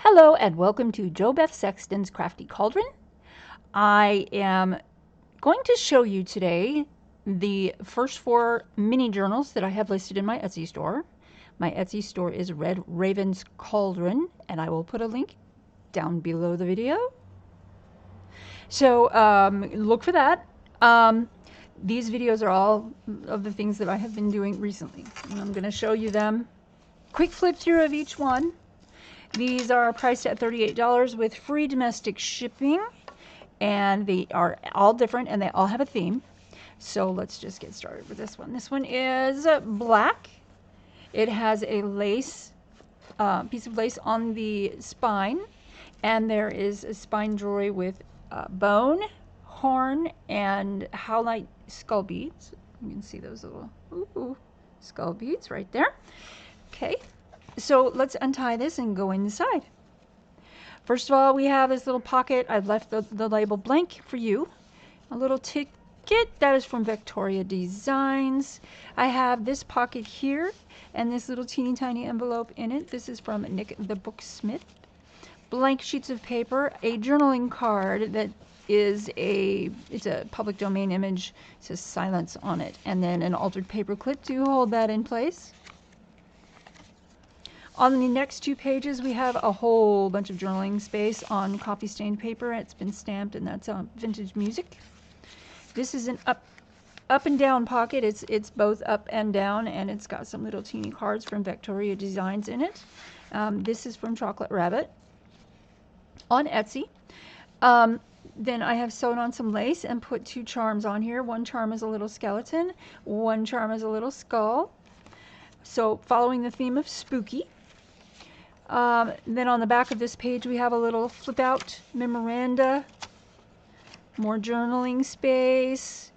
Hello and welcome to JoBeth Sexton's Crafty Cauldron. I am going to show you today the first 4 mini journals that I have listed in my Etsy store. My Etsy store is Red Raven's Cauldron, and I will put a link down below the video. So look for that. These videos are all of the things that I have been doing recently. And I'm going to show you them. Quick flip through of each one. These are priced at $38 with free domestic shipping, and they are all different and they all have a theme. So let's just get started with this one. This one is black. It has a lace, piece of lace on the spine, and there is a spine jewelry with bone, horn, and howlite skull beads. You can see those little skull beads right there. Okay. So let's untie this and go inside. First of all, we have this little pocket. I've left the label blank for you. A little ticket that is from Victoria Designs. I have this pocket here and this little teeny tiny envelope in it. This is from Nick the Booksmith. Blank sheets of paper, a journaling card that is it's a public domain image. It says silence on it, and then an altered paper clip to hold that in place. On the next 2 pages, we have a whole bunch of journaling space on coffee stained paper. It's been stamped, and that's vintage music. This is an up and down pocket. It's both up and down, and it's got some little teeny cards from Victoria Designs in it. This is from Chocolate Rabbit on Etsy. Then I have sewn on some lace and put 2 charms on here. One charm is a little skeleton. One charm is a little skull. So following the theme of spooky. Then on the back of this page we have a little flip out memoranda, more journaling space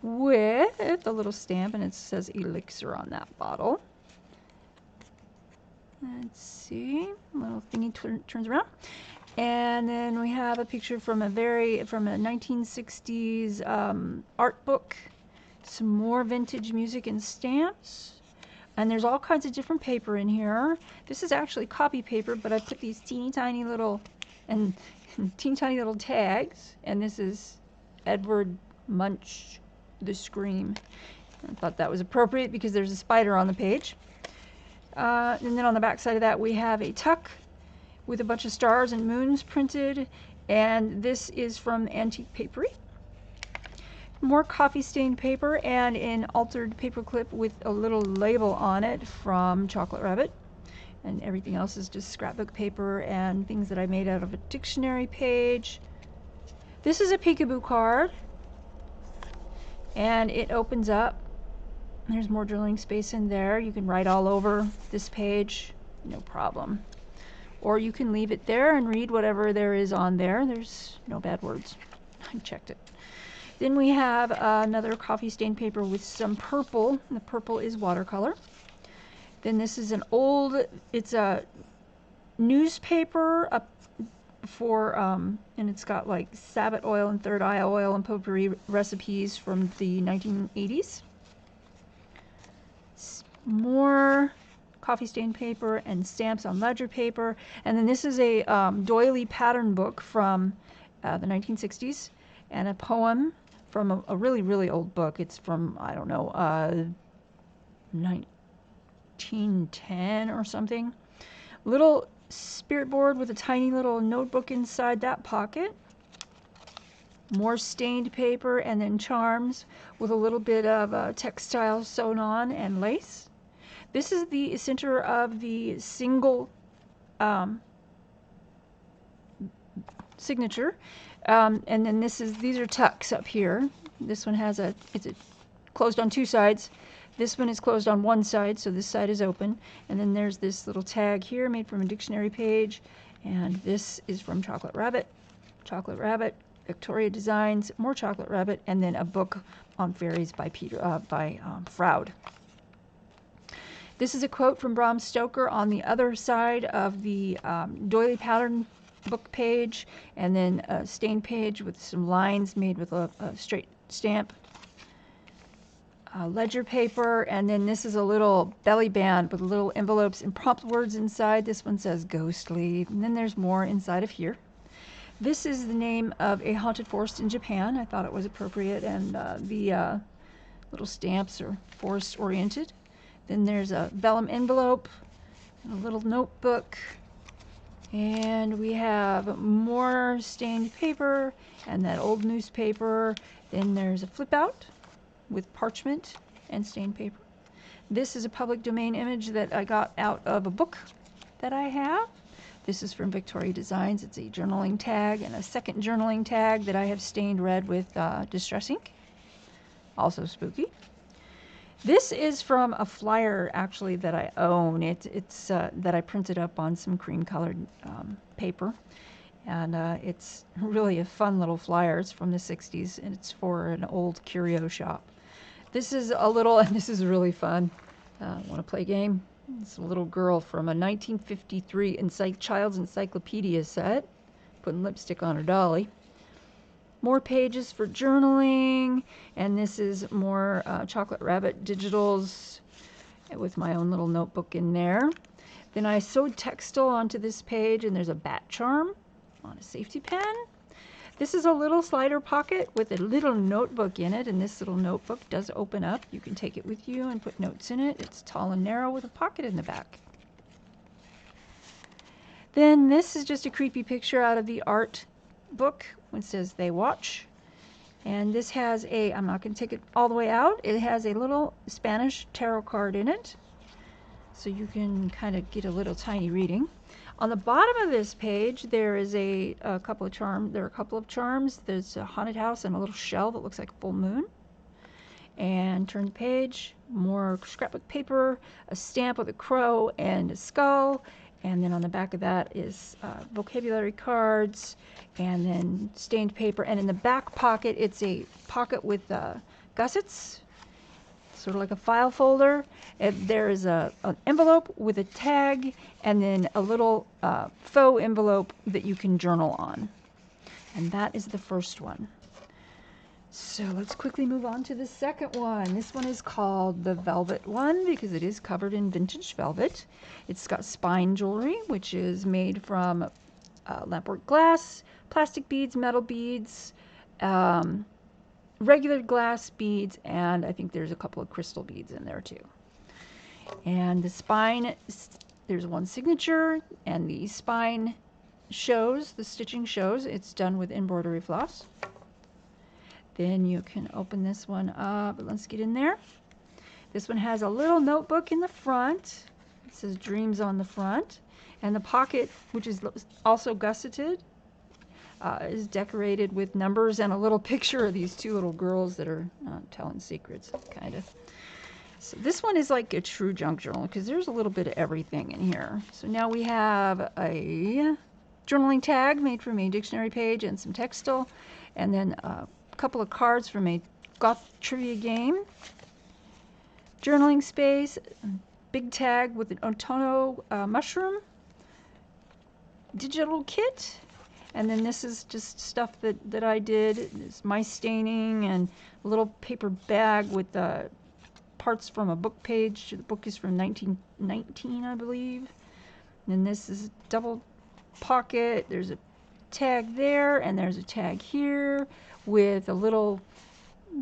with a little stamp, and it says elixir on that bottle. Let's see, little thingy turns around, and then we have a picture from a 1960s art book, some more vintage music and stamps. And there's all kinds of different paper in here. This is actually copy paper, but I put these teeny tiny little tags. And this is Edward Munch, The Scream. I thought that was appropriate because there's a spider on the page. And then on the back side of that we have a tuck with a bunch of stars and moons printed. And this is from Antique Papery. More coffee stained paper and an altered paper clip with a little label on it from Chocolate Rabbit, and everything else is just scrapbook paper and things that I made out of a dictionary page. This is a peekaboo card, and it opens up. There's more journaling space in there. You can write all over this page, no problem, or you can leave it there and read whatever there is on there. There's no bad words. I checked it. Then we have another coffee stained paper with some purple. The purple is watercolor. Then this is it's a newspaper and it's got like Sabbath oil and Third Eye oil and potpourri recipes from the 1980s. More coffee stained paper and stamps on ledger paper. And then this is a doily pattern book from the 1960s, and a poem from a really, really old book. It's from, I don't know, 1910 or something. Little spirit board with a tiny little notebook inside that pocket. More stained paper, and then charms with a little bit of textile sewn on and lace. This is the center of the single signature. And then these are tucks up here. This one it's closed on 2 sides. This one is closed on 1 side, so this side is open. And then there's this little tag here made from a dictionary page. And this is from Chocolate Rabbit. Chocolate Rabbit, Victoria Designs, more Chocolate Rabbit, and then a book on fairies by Froude. This is a quote from Bram Stoker on the other side of the doily pattern book page, and then a stained page with some lines made with a straight stamp. ledger paper, and then this is a little belly band with little envelopes and prompt words inside. This one says ghostly, and then there's more inside of here. This is the name of a haunted forest in Japan. I thought it was appropriate, and the little stamps are forest oriented. Then there's a vellum envelope, and a little notebook, and we have more stained paper and that old newspaper. Then there's a flip out with parchment and stained paper. This is a public domain image that I got out of a book that I have. This is from Victoria Designs. It's a journaling tag and a second journaling tag that I have stained red with distress ink. Also spooky. This is from a flyer actually that I own. It's that I printed up on some cream colored paper. And it's really a fun little flyer. It's from the 60s, and it's for an old curio shop. This is a little, and this is really fun. Want to play a game? It's a little girl from a 1953 child's encyclopedia set, putting lipstick on her dolly. More pages for journaling, and this is more Chocolate Rabbit digitals with my own little notebook in there. Then I sewed textile onto this page, and there's a bat charm on a safety pin. This is a little slider pocket with a little notebook in it, and this little notebook does open up. You can take it with you and put notes in it. It's tall and narrow with a pocket in the back. Then this is just a creepy picture out of the art book. It says They Watch. And this has a, I'm not going to take it all the way out, it has a little Spanish tarot card in it. So you can kind of get a little tiny reading. On the bottom of this page, there is a couple of charms. There are a couple of charms. There's a haunted house and a little shell that looks like a full moon. And turn the page, more scrapbook paper, a stamp with a crow and a skull. And then on the back of that is vocabulary cards, and then stained paper. And in the back pocket, it's a pocket with gussets, sort of like a file folder. There is an envelope with a tag, and then a little faux envelope that you can journal on. And that is the first one. So let's quickly move on to the second one. This one is called the Velvet one because it is covered in vintage velvet. It's got spine jewelry, which is made from lampwork glass, plastic beads, metal beads, regular glass beads, and I think there's a couple of crystal beads in there too. And the spine, there's one signature, and the spine shows, the stitching shows, it's done with embroidery floss. Then you can open this one up. Let's get in there. This one has a little notebook in the front. It says Dreams on the front. And the pocket, which is also gusseted, is decorated with numbers and a little picture of these two little girls that are telling secrets, kind of. So this one is like a true junk journal because there's a little bit of everything in here. So now we have a journaling tag made from a dictionary page and some textile, and then a couple of cards from a goth trivia game, journaling space, big tag with an Otono mushroom, digital kit, and then this is just stuff that I did. It's my staining and a little paper bag with parts from a book page. The book is from 1919, I believe. And this is double pocket. There's a tag there, and there's a tag here with a little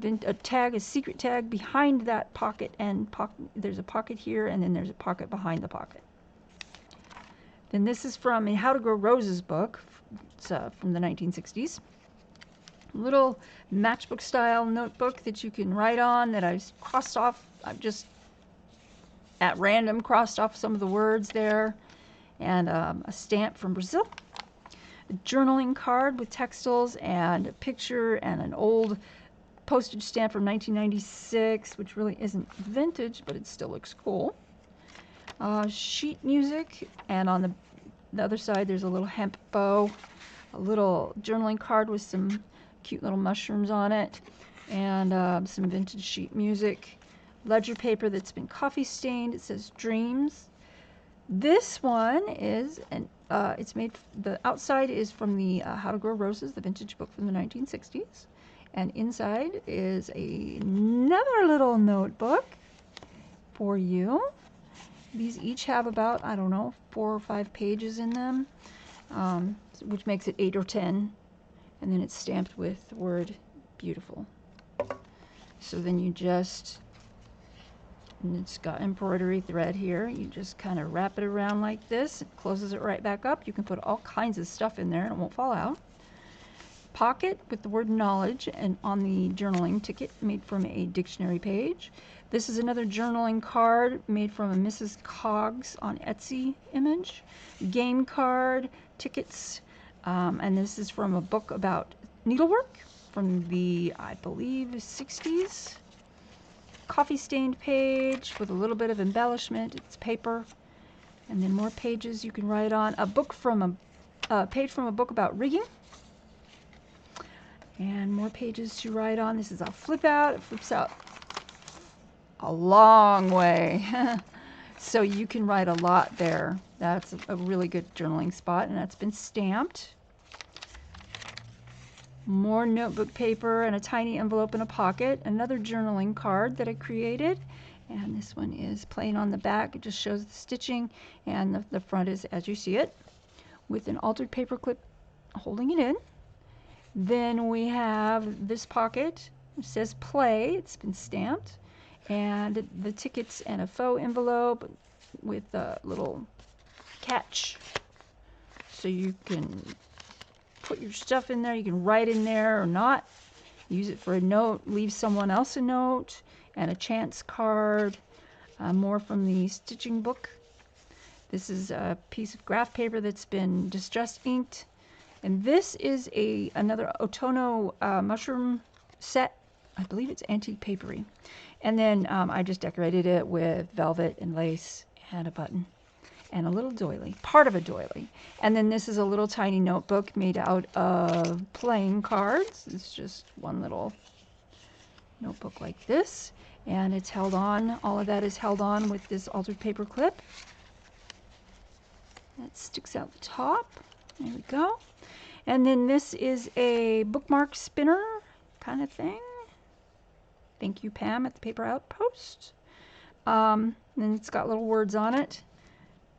a secret tag behind that pocket, and there's a pocket here, and then there's a pocket behind the pocket. Then this is from a How to Grow Roses book. It's from the 1960s. A little matchbook style notebook that you can write on that I've crossed off. I've just at random crossed off some of the words there. And a stamp from Brazil. A journaling card with textiles and a picture and an old postage stamp from 1996, which really isn't vintage, but it still looks cool. Sheet music, and on the other side there's a little hemp bow, a little journaling card with some cute little mushrooms on it, and some vintage sheet music. Ledger paper that's been coffee stained. It says Dreams. This one is it's made, the outside is from the How to Grow Roses, the vintage book from the 1960s. And inside is another little notebook for you. These each have about, I don't know, 4 or 5 pages in them, which makes it 8 or 10. And then it's stamped with the word beautiful. So then you just, and it's got embroidery thread here. You just kind of wrap it around like this. It closes it right back up. You can put all kinds of stuff in there and it won't fall out. Pocket with the word knowledge and on the journaling ticket made from a dictionary page. This is another journaling card made from a Mrs. Coggs on Etsy image. Game card, tickets, and this is from a book about needlework from the, I believe, 60s. Coffee stained page with a little bit of embellishment. It's paper, and then more pages you can write on. A book from a page from a book about rigging. And more pages to write on. This is a flip out. It flips out a long way. So you can write a lot there. That's a really good journaling spot, and that's been stamped. More notebook paper and a tiny envelope in a pocket. Another journaling card that I created. And this one is plain on the back. It just shows the stitching, and the front is as you see it, with an altered paper clip holding it in. Then we have this pocket. It says play. It's been stamped. And the tickets and a faux envelope with a little catch. So you can put your stuff in there. You can write in there or not. Use it for a note. Leave someone else a note. And a chance card. More from the stitching book. This is a piece of graph paper that's been distress inked. And this is another Otono mushroom set. I believe it's antique papery. And then I just decorated it with velvet and lace and a button and a little doily, part of a doily. And then this is a little tiny notebook made out of playing cards. It's just one little notebook like this. And it's held on, all of that is held on with this altered paper clip. That sticks out the top. There we go. And then this is a bookmark spinner kind of thing. Thank you, Pam, at the Paper Outpost. And it's got little words on it.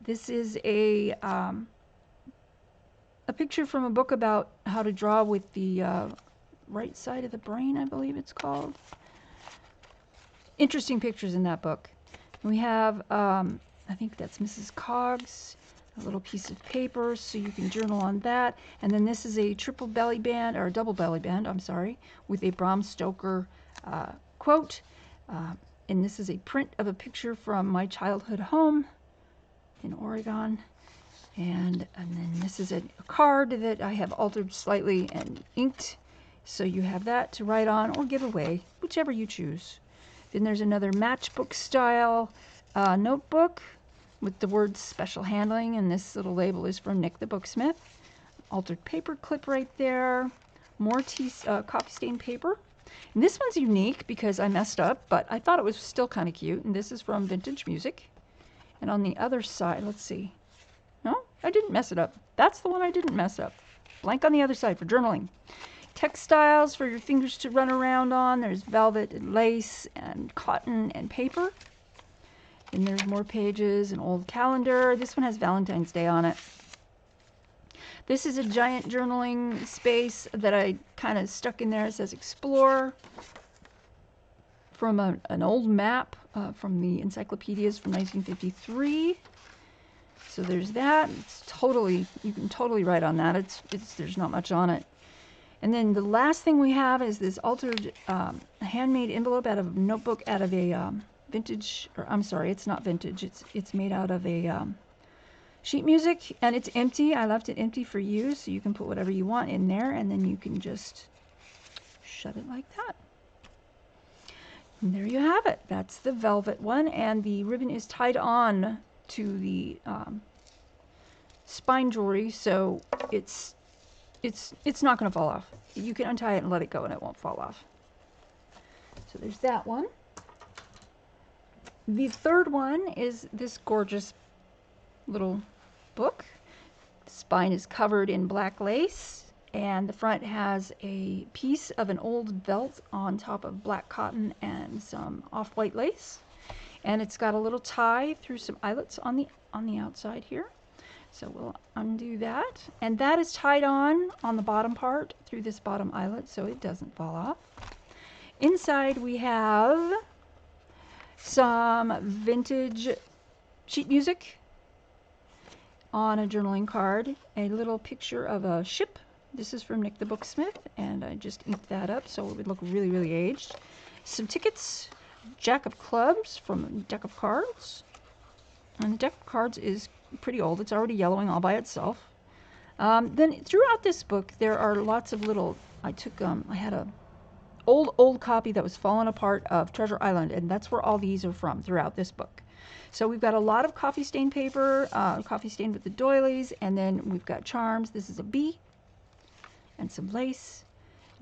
This is a picture from a book about how to draw with the right side of the brain, I believe it's called. Interesting pictures in that book. We have, I think that's Mrs. Coggs. A little piece of paper so you can journal on that. And then this is a triple belly band, or a double belly band, I'm sorry, with a Bram Stoker quote. And this is a print of a picture from my childhood home in Oregon. And then this is a card that I have altered slightly and inked. So you have that to write on or give away, whichever you choose. Then there's another matchbook style notebook with the words special handling, and this little label is from Nick the Booksmith. Altered paper clip right there. More coffee stained paper. And this one's unique because I messed up, but I thought it was still kind of cute. And this is from Vintage Music. And on the other side, let's see. No, I didn't mess it up. That's the one I didn't mess up. Blank on the other side for journaling. Textiles for your fingers to run around on. There's velvet and lace and cotton and paper. And there's more pages, an old calendar. This one has Valentine's Day on it. This is a giant journaling space that I kind of stuck in there. It says Explore from an old map from the encyclopedias from 1953. So there's that. It's totally, you can totally write on that. There's not much on it. And then the last thing we have is this altered handmade envelope out of a notebook out of a vintage, or I'm sorry, it's not vintage. It's made out of a sheet music, and it's empty. I left it empty for you, so you can put whatever you want in there, and then you can just shut it like that. And there you have it. That's the velvet one, and the ribbon is tied on to the spine jewelry, so it's not going to fall off. You can untie it and let it go, and it won't fall off. So there's that one. The third one is this gorgeous little book. The spine is covered in black lace, And the front has a piece of an old belt on top of black cotton and some off-white lace. And it's got a little tie through some eyelets on the outside here. So we'll undo that. And that is tied on the bottom part through this bottom eyelet so it doesn't fall off. Inside we have some vintage sheet music on a journaling card, a little picture of a ship. This is from Nick the Booksmith, and I just inked that up so it would look really, really aged. Some tickets, Jack of Clubs from a deck of cards. And the deck of cards is pretty old. It's already yellowing all by itself. Then throughout this book, there are lots of little, I had a old copy that was fallen apart of Treasure Island, and that's where all these are from throughout this book. So we've got a lot of coffee stain paper, coffee stained with the doilies, and then we've got charms. This is a bee and some lace,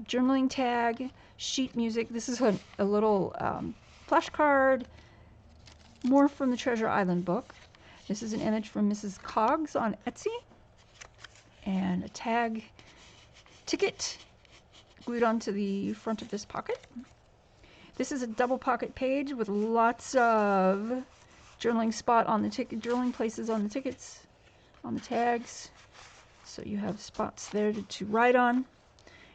journaling tag, sheet music. This is a little flashcard, more from the Treasure Island book. This is an image from Mrs. Coggs on Etsy, and a tag ticket glued onto the front of this pocket. This is a double pocket page with lots of journaling spot on the ticket, journaling places on the tickets, on the tags. So you have spots there to write on.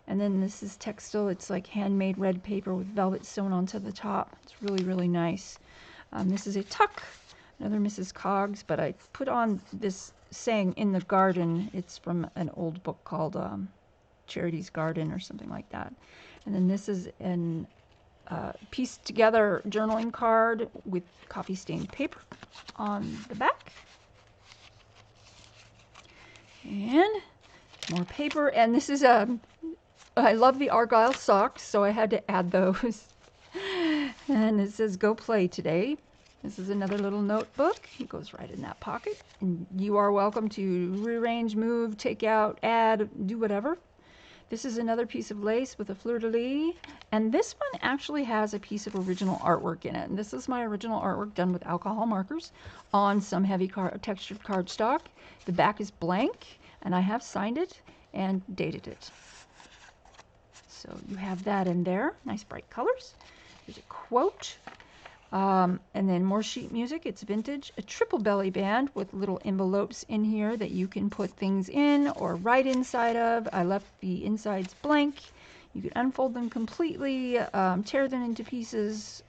And then this is textile. It's like handmade red paper with velvet sewn onto the top. It's really, really nice. This is a tuck, another Mrs. Coggs, but I put on this saying in the garden. It's from an old book called Charity's Garden or something like that. And then this is an pieced together journaling card with coffee stained paper on the back. And more paper. And this is I love the Argyle socks, so I had to add those. And it says go play today. This is another little notebook. It goes right in that pocket. And you are welcome to rearrange, move, take out, add, do whatever. This is another piece of lace with a fleur-de-lis, and this one actually has a piece of original artwork in it. And this is my original artwork done with alcohol markers on some heavy textured cardstock. The back is blank, and I have signed it and dated it. So you have that in there. Nice bright colors. There's a quote. And then more sheet music. It's vintage. A triple belly band with little envelopes in here that you can put things in or write inside of. I left the insides blank. You can unfold them completely, tear them into pieces,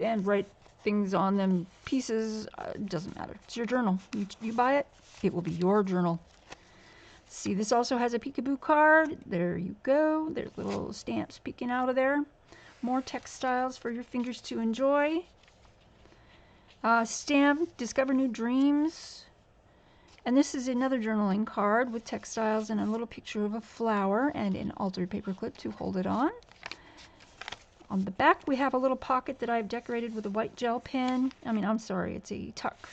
and write things on them. Pieces, doesn't matter. It's your journal. You buy it, it will be your journal. See, this also has a peekaboo card. There you go. There's little stamps peeking out of there. More textiles for your fingers to enjoy. Stamp, Discover New Dreams. And this is another journaling card with textiles and a little picture of a flower and an altered paper clip to hold it on. On the back we have a little pocket that I've decorated with a white gel pen. It's a tuck.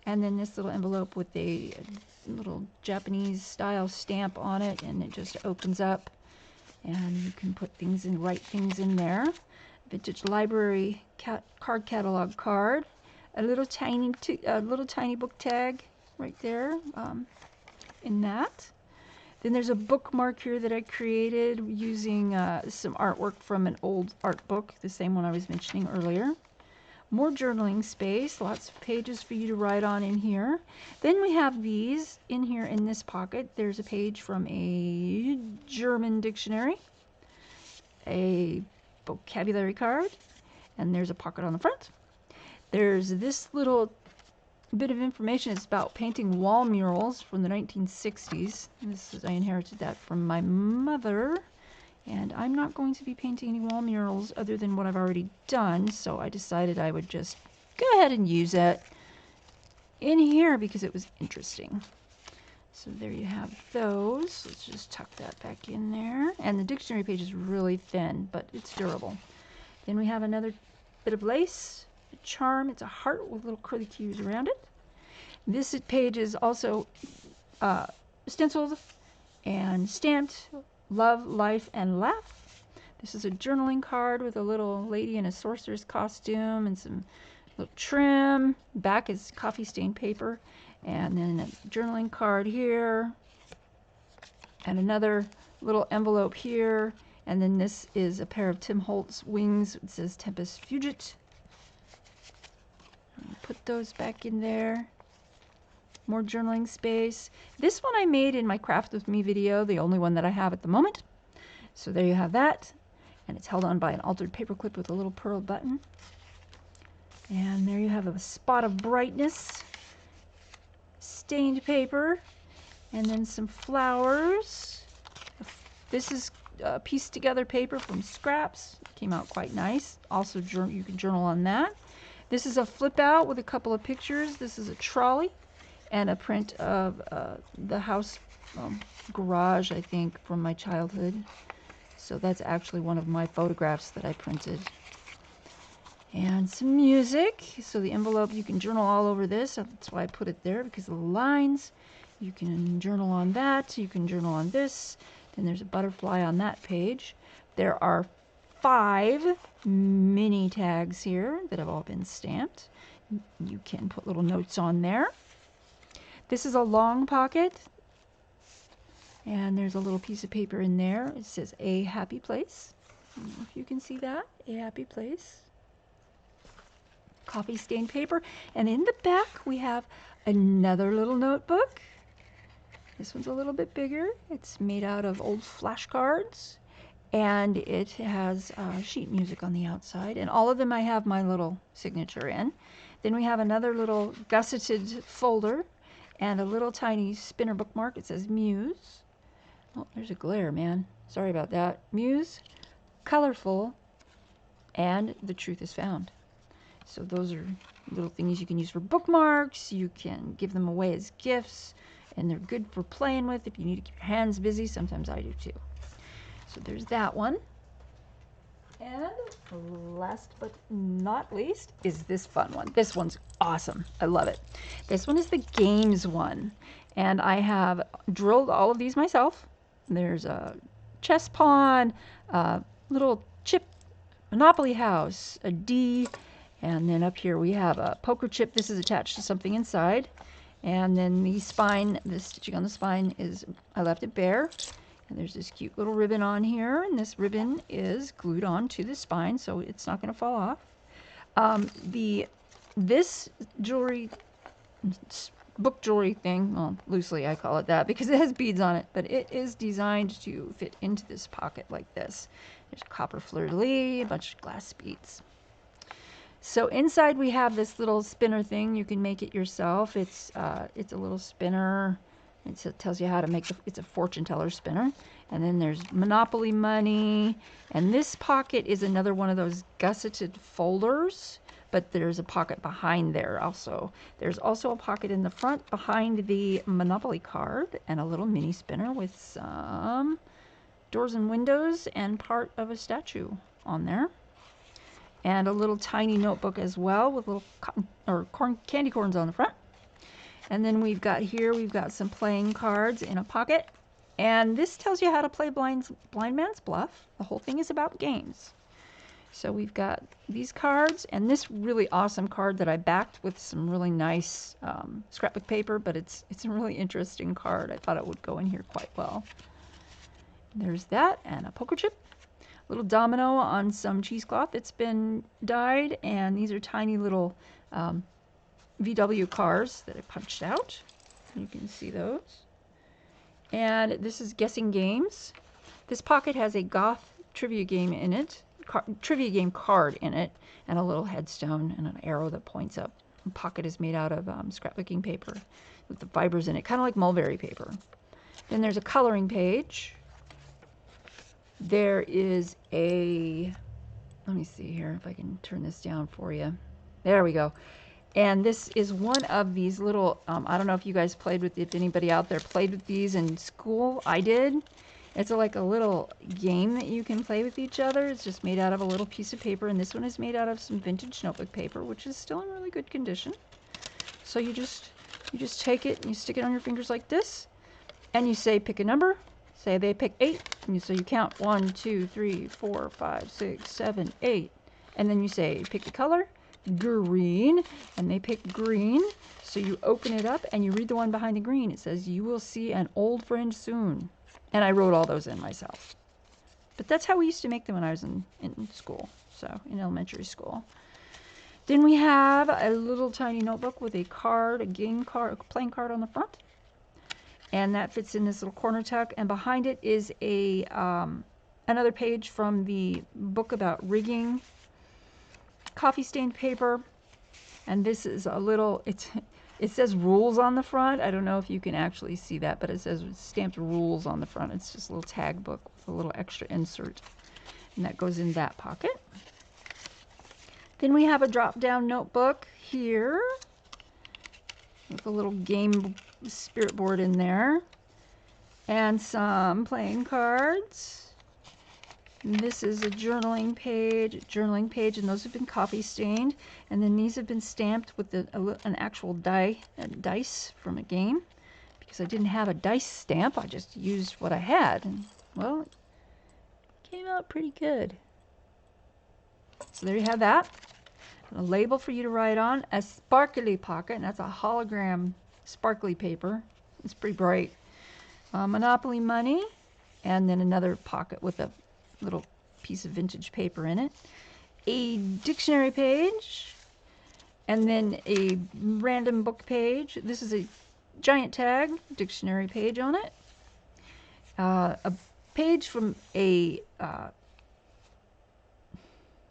And then this little envelope with a little Japanese style stamp on it, and it just opens up. And you can put things in, write things in there. Vintage library card catalog card. A little tiny book tag right there in that. Then there's a bookmark here that I created using some artwork from an old art book, the same one I was mentioning earlier. More journaling space, lots of pages for you to write on in here. Then we have these in here in this pocket. There's a page from a German dictionary, a vocabulary card, and there's a pocket on the front. There's this little bit of information. It's about painting wall murals from the 1960s. I inherited that from my mother. And I'm not going to be painting any wall murals other than what I've already done, so I decided I would just go ahead and use it in here because it was interesting. So there you have those. Let's just tuck that back in there. And the dictionary page is really thin, but it's durable. Then we have another bit of lace, a charm. It's a heart with little curly cues around it. This page is also stenciled and stamped. Love, Life, and Laugh. This is a journaling card with a little lady in a sorcerer's costume and some little trim. Back is coffee stained paper. And then a journaling card here. And another little envelope here. And then this is a pair of Tim Holtz wings. It says Tempest Fugit. Put those back in there. More journaling space. This one I made in my Craft With Me video, the only one that I have at the moment. So there you have that. And it's held on by an altered paper clip with a little pearl button. And there you have a spot of brightness. Stained paper. And then some flowers. This is pieced together paper from scraps. It came out quite nice. Also, you can journal on that. This is a flip out with a couple of pictures. This is a trolley and a print of the house garage, I think, from my childhood. So that's actually one of my photographs that I printed. And some music. So the envelope, you can journal all over this. That's why I put it there, because of the lines. You can journal on that. You can journal on this. Then there's a butterfly on that page. There are 5 mini tags here that have all been stamped. You can put little notes on there. This is a long pocket. And there's a little piece of paper in there. It says A Happy Place. I don't know if you can see that. A Happy Place. Coffee stained paper. And in the back we have another little notebook. This one's a little bit bigger. It's made out of old flashcards. And it has sheet music on the outside. And all of them I have my little signature in. Then we have another little gusseted folder and a little tiny spinner bookmark. It says Muse. Oh, there's a glare, man. Sorry about that. Muse, colorful, and The Truth Is Found. So those are little things you can use for bookmarks. You can give them away as gifts. And they're good for playing with if you need to keep your hands busy. Sometimes I do too. So there's that one. And last but not least is this fun one. This one's awesome. I love it. This one is the games one. And I have drilled all of these myself. There's a chess pawn, a little chip Monopoly house, a D, and then up here we have a poker chip. This is attached to something inside. And then the spine, the stitching on the spine is, I left it bare. And there's this cute little ribbon on here, and this ribbon is glued on to the spine, so it's not going to fall off. This jewelry, book jewelry thing, well, loosely I call it that because it has beads on it, but it is designed to fit into this pocket like this. There's copper fleur-de-lis, a bunch of glass beads. So inside we have this little spinner thing. You can make it yourself. It's a little spinner. It tells you how to make it's a fortune teller spinner. And then there's Monopoly money. And this pocket is another one of those gusseted folders, but there's a pocket behind there also. There's also a pocket in the front behind the Monopoly card and a little mini spinner with some doors and windows and part of a statue on there. And a little tiny notebook as well with little candy corns on the front. And then we've got some playing cards in a pocket. And this tells you how to play blind man's bluff. The whole thing is about games. So we've got these cards and this really awesome card that I backed with some really nice scrapbook paper, but it's a really interesting card. I thought it would go in here quite well. There's that and a poker chip. Little domino on some cheesecloth that's been dyed, and these are tiny little VW cars that I punched out. You can see those. And this is guessing games. This pocket has a goth trivia game in it, trivia game card in it, and a little headstone and an arrow that points up. The pocket is made out of scrapbooking paper with the fibers in it, kind of like mulberry paper. Then there's a coloring page. There is a, let me see here if I can turn this down for you. There we go. And this is one of these little, I don't know if you guys played with, if anybody out there played with these in school. I did. It's like a little game that you can play with each other. It's just made out of a little piece of paper, and this one is made out of some vintage notebook paper, which is still in really good condition. So you just take it and you stick it on your fingers like this, and you say pick a number. Say they pick 8, and so you count 1, 2, 3, 4, 5, 6, 7, 8, and then you say pick a color. green, and they picked green. So you open it up and you read the one behind the green. It says, "You will see an old friend soon." And I wrote all those in myself. But that's how we used to make them when I was in school, so in elementary school. Then we have a little tiny notebook with a card, a game card, a playing card on the front. And that fits in this little corner tuck. And behind it is a another page from the book about rigging coffee stained paper. And this is a little, it says rules on the front. I don't know if you can actually see that, but it says stamped rules on the front. It's just a little tag book with a little extra insert. And that goes in that pocket. Then we have a drop-down notebook here with a little game spirit board in there. And some playing cards. And this is a journaling page, and those have been coffee stained. And then these have been stamped with an actual dice from a game. Because I didn't have a dice stamp, I just used what I had. And, well, it came out pretty good. So there you have that. A label for you to write on. A sparkly pocket, and that's a hologram sparkly paper. It's pretty bright. Monopoly money, and then another pocket with a little piece of vintage paper in it. A dictionary page, and then a random book page. This is a giant tag, dictionary page on it. A page from a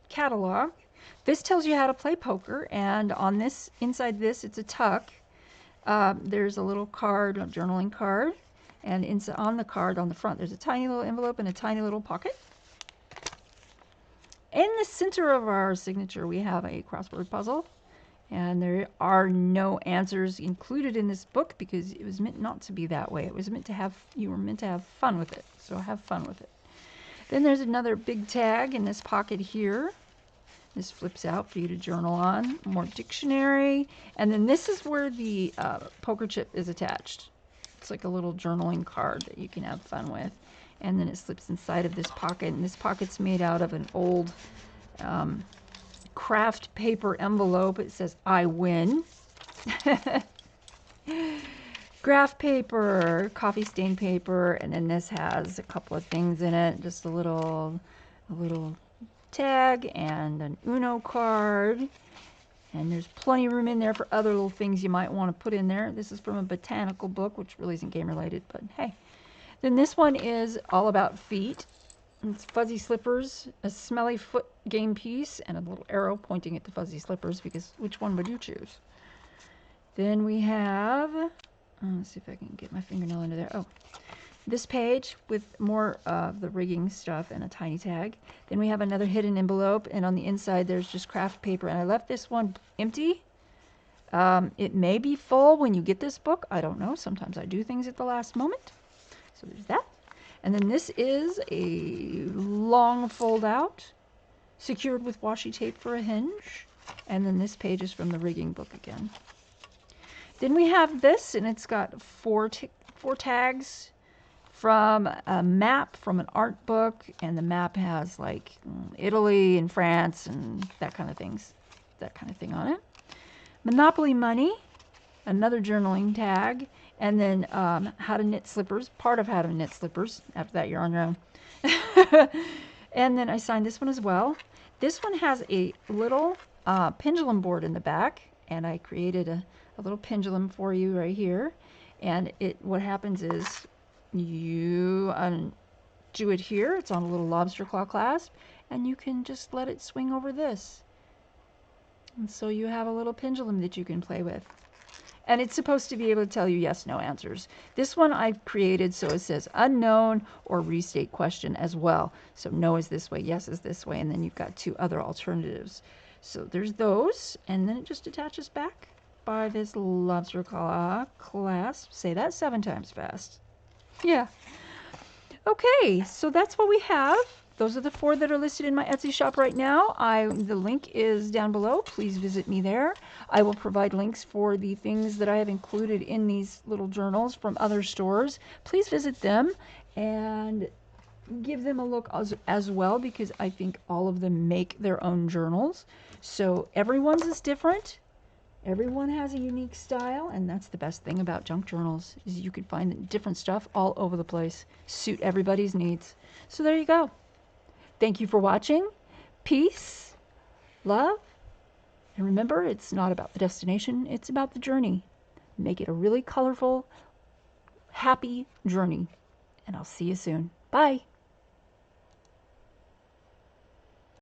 catalog. This tells you how to play poker, and on this, inside this, it's a tuck. There's a little card, a journaling card, and on the card on the front, there's a tiny little envelope and a tiny little pocket. In the center of our signature, we have a crossword puzzle, and there are no answers included in this book because it was meant not to be that way. It was meant to have, you were meant to have fun with it, so have fun with it. Then there's another big tag in this pocket here. This flips out for you to journal on. More dictionary. And then this is where the poker chip is attached. It's like a little journaling card that you can have fun with. And then it slips inside of this pocket. And this pocket's made out of an old craft paper envelope. It says, "I win." Graph paper, coffee stain paper. And then this has a couple of things in it. Just a little tag and an Uno card, and there's plenty of room in there for other little things you might want to put in there. This is from a botanical book, which really isn't game related, but hey. Then this one is all about feet. It's fuzzy slippers, a smelly foot game piece, and a little arrow pointing at the fuzzy slippers, because which one would you choose? Then we have, let's see if I can get my fingernail into there. Oh, this page with more of the rigging stuff and a tiny tag. Then we have another hidden envelope, and on the inside there's just craft paper, and I left this one empty. It may be full when you get this book. I don't know. Sometimes I do things at the last moment. So there's that. And then this is a long fold out, secured with washi tape for a hinge. And then this page is from the rigging book again. Then we have this, and it's got four tags from a map from an art book, and the map has like Italy and France and that kind of thing on it. Monopoly money, another journaling tag, and then how to knit slippers, part of how to knit slippers. After that, you're on your own. And then I signed this one as well. This one has a little pendulum board in the back, and I created a little pendulum for you right here. And what happens is you undo it here. It's on a little lobster claw clasp, and you can just let it swing over this. And so you have a little pendulum that you can play with. And it's supposed to be able to tell you yes, no answers. This one I've created so it says unknown or restate question as well. So no is this way, yes is this way, and then you've got two other alternatives. So there's those, and then it just attaches back by this lobster claw clasp. Say that 7 times fast. Yeah. Okay, so that's what we have. Those are the 4 that are listed in my Etsy shop right now. The link is down below. Please visit me there. I will provide links for the things that I have included in these little journals from other stores. Please visit them. And give them a look as well, because I think all of them make their own journals. So everyone's is different. Everyone has a unique style, and that's the best thing about junk journals, is you can find different stuff all over the place, suit everybody's needs. So there you go. Thank you for watching. Peace, love, and remember, it's not about the destination, it's about the journey. Make it a really colorful, happy journey. And I'll see you soon. Bye.